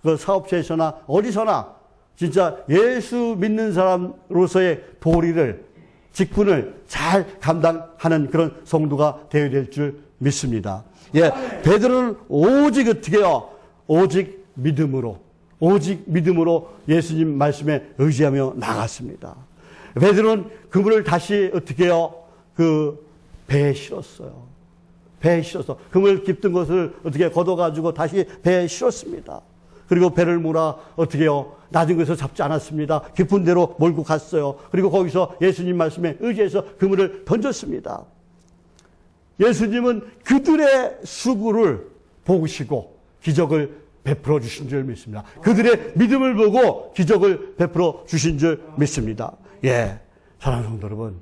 그 사업체에서나 어디서나 진짜 예수 믿는 사람으로서의 도리를, 직분을 잘 감당하는 그런 성도가 되어야 될 줄 믿습니다. 예, 베드로는 오직 어떻게 해요? 오직 믿음으로 예수님 말씀에 의지하며 나갔습니다. 베드로는 그물을 다시 어떻게 해요? 그 배에 실었어요. 배에 실어서 그물 깊은 것을 어떻게 걷어가지고 다시 배에 실었습니다. 그리고 배를 몰아 어떻게 해요? 낮은 곳에서 잡지 않았습니다. 깊은 데로 몰고 갔어요. 그리고 거기서 예수님 말씀에 의지해서 그물을 던졌습니다. 예수님은 그들의 수고를 보시고 기적을 베풀어 주신 줄 믿습니다. 그들의 믿음을 보고 기적을 베풀어 주신 줄 믿습니다. 예, 사랑하는 성도 여러분,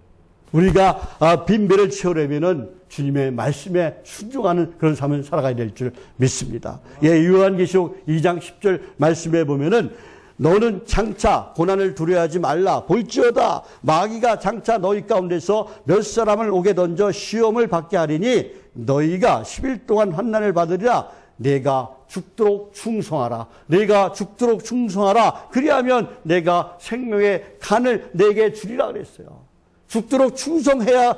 우리가 빈배를 채우려면은 주님의 말씀에 순종하는 그런 삶을 살아가야 될 줄 믿습니다. 예, 요한계시록 2장 10절 말씀에 보면은 너는 장차 고난을 두려워하지 말라. 볼지어다 마귀가 장차 너희 가운데서 몇 사람을 옥에 던져 시험을 받게 하리니 너희가 10일 동안 환난을 받으리라. 내가 죽도록 충성하라. 내가 죽도록 충성하라. 그리하면 내가 생명의 간을 내게 주리라 그랬어요. 죽도록 충성해야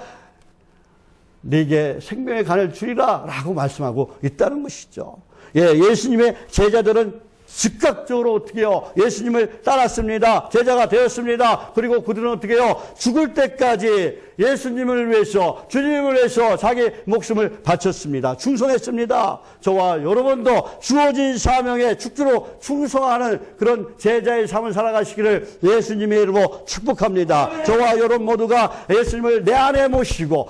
내게 생명의 간을 주리라 라고 말씀하고 있다는 것이죠. 예, 예수님의 제자들은 즉각적으로 어떻게 해요? 예수님을 따랐습니다. 제자가 되었습니다. 그리고 그들은 어떻게 해요? 죽을 때까지 예수님을 위해서, 주님을 위해서 자기 목숨을 바쳤습니다. 충성했습니다. 저와 여러분도 주어진 사명에 죽도로 충성하는 그런 제자의 삶을 살아가시기를 예수님의 이름으로 축복합니다. 저와 여러분 모두가 예수님을 내 안에 모시고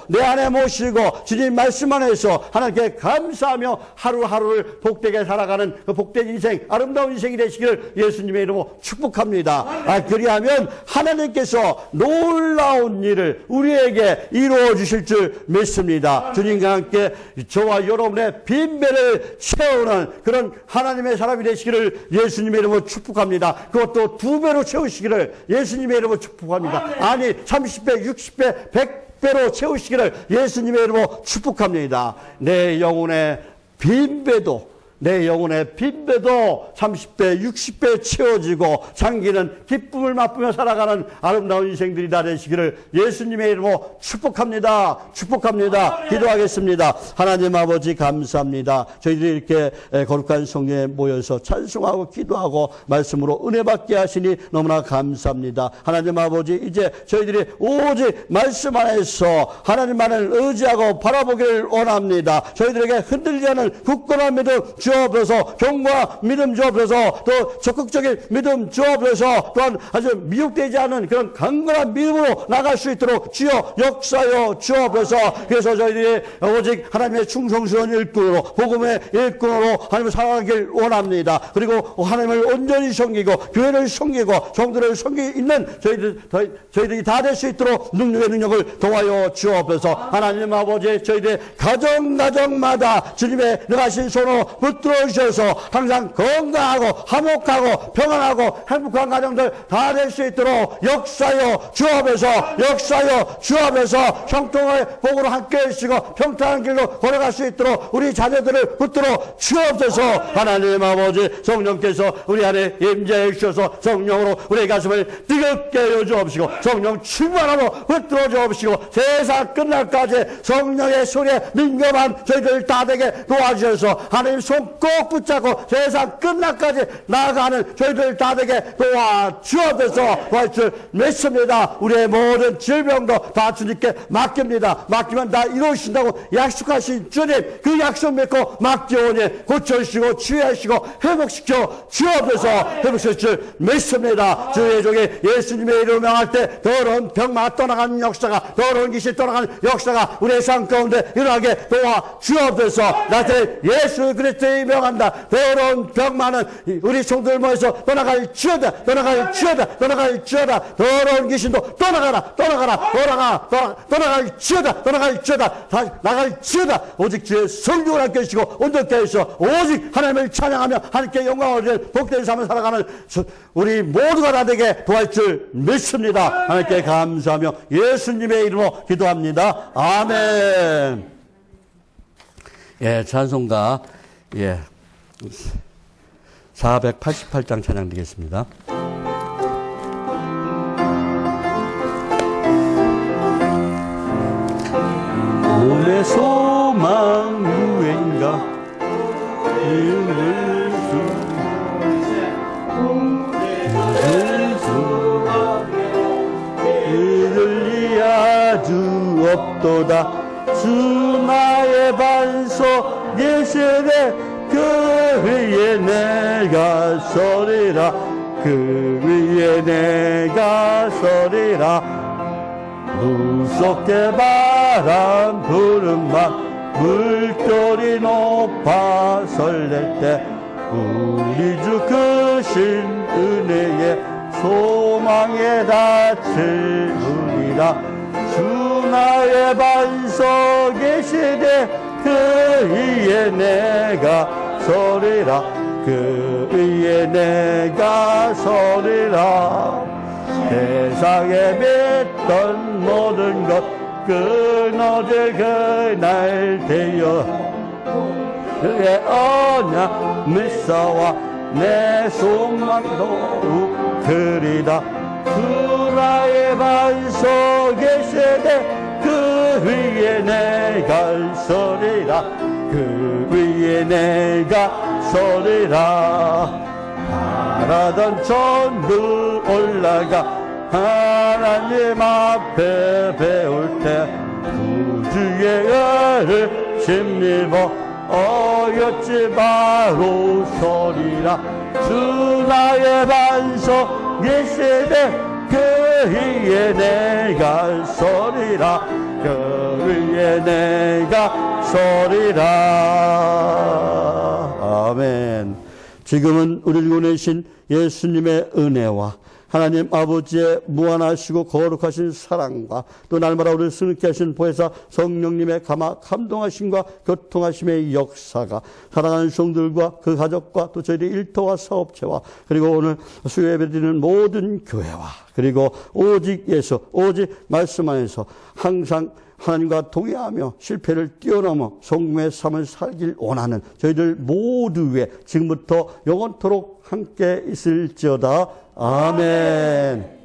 주님 말씀 안에서 하나님께 감사하며 하루하루를 복되게 살아가는 그 복된 인생, 아름다운 인생이 되시기를 예수님의 이름으로 축복합니다. 그리하면 하나님께서 놀라운 일을 우리에게 이루어 주실 줄 믿습니다. 주님과 함께 저와 여러분의 빈배를 채우는 그런 하나님의 사람이 되시기를 예수님의 이름으로 축복합니다. 그것도 2배로 채우시기를 예수님의 이름으로 축복합니다. 아니 30배, 60배, 100배로 채우시기를 예수님의 이름으로 축복합니다. 내 영혼의 빈배도 30배, 60배 채워지고 장기는 기쁨을 맛보며 살아가는 아름다운 인생들이 다 되시기를 예수님의 이름으로 축복합니다. 기도하겠습니다. 하나님 아버지 감사합니다. 저희들이 이렇게 거룩한 성령에 모여서 찬송하고 기도하고 말씀으로 은혜 받게 하시니 너무나 감사합니다. 하나님 아버지 이제 저희들이 오직 말씀 안에서 하나님만을 의지하고 바라보기를 원합니다. 저희들에게 흔들리지 않은 굳건한 믿음 주옵소서, 경과 믿음 주옵소서, 또 적극적인 믿음 주옵소서, 또한 아주 미혹되지 않은 그런 강건한 믿음으로 나갈 수 있도록 주여 역사여 주옵소서. 그래서 저희들이 오직 하나님의 충성스러운 일꾼으로, 복음의 일꾼으로 하나님을 살아가길 원합니다. 그리고 하나님을 온전히 섬기고 교회를 섬기고 성도를 섬기고 있는 저희들이 다 될 수 있도록 능력을 도와여 주옵소서. 하나님 아버지 저희들의 가정마다 주님의 능하신 손으로 붙들어 주셔서 항상 건강하고 화목하고 평안하고 행복한 가정들 다 될 수 있도록 역사여 주옵소서. 형통의 복으로 함께 해주시고 평탄한 길로 걸어갈 수 있도록 우리 자녀들을 붙들어 주옵소서. 하나님 아버지 성령께서 우리 안에 임재해 주셔서 성령으로 우리의 가슴을 뜨겁게 하여 주옵시고 성령 충만함으로 붙들어 주옵시고 세상 끝날까지 성령의 소리에 민감한 저희들 다 되게 도와주셔서 하나님 손 꼭 붙잡고 세상 끝날까지 나아가는 저희들 다 되게 도와주옵소서. 도와줄 줄 믿습니다. 우리의 모든 질병도 다 주님께 맡깁니다. 맡기면 다 이루신다고 약속하신 주님, 그 약속 믿고 맡겨오니 고쳐주시고 치유하시고 회복시켜 주옵소서. 회복시킬 줄 믿습니다. 주의 종이 예수님의 이름을 명할 때 더러운 병만 떠나가는 역사가, 더러운 귀신 떠나가는 역사가 우리의 삶 가운데 일어나게 도와주옵소서. 나한테 예수 그리스도의 명한다. 더러운 병만은 우리 성도들 모여서 떠나갈지어다. 더러운 귀신도 떠나갈지어다. 다시 나갈지어다. 오직 주의 성령을 함께 해주시고 온전케 해주시고 오직 하나님을 찬양하며 하나님께 영광을 드리는 복된 삶을 살아가는 우리 모두가 다 되게 도와줄 줄 믿습니다. 하나님께 감사하며 예수님의 이름으로 기도합니다. 아멘. 찬송가 488장 찬양 드리겠습니다. 몸의 소망 누구인가 이들이 아주 없도다. 주 나의 반석 예세대 그 위에 내가 서리라. 그 위에 내가 서리라. 무섭게 바람 부는 밤 물결이 높아 설렐 때 우리 주 크신 은혜에 소망에 닿으리라. 주 나의 반석 계시되 그 위에 내가 서리라. 그 위에 내가 서리라. 세상에 맺던 모든 것 끊어질 그날 되어 그의 언약 미사와 내 소망도 그리다. 주 나의 반석의 세대 그 위에 내가 서리라. 그 위에 내가 서리라. 바라던 천들 올라가 하나님 앞에 배울 때 구주의 은혜를 힘입어 어였지 바로 서리라. 주 나의 반석 예세대 그 위에 내가 서리라. 그 위에 내가 서리라. 아멘. 지금은 우리를 보내신 예수님의 은혜와 하나님 아버지의 무한하시고 거룩하신 사랑과 또 날마다 우리를 승리케 하신 보혜사 성령님의 감동하심과 교통하심의 역사가 사랑하는 종들과 그 가족과 또 저희들의 일터와 사업체와 그리고 오늘 수요예배드리는 모든 교회와 그리고 오직 예수 오직 말씀 안에서 항상 하나님과 동의하며 실패를 뛰어넘어 성공의 삶을 살길 원하는 저희들 모두에 지금부터 영원토록 함께 있을지어다. 아멘.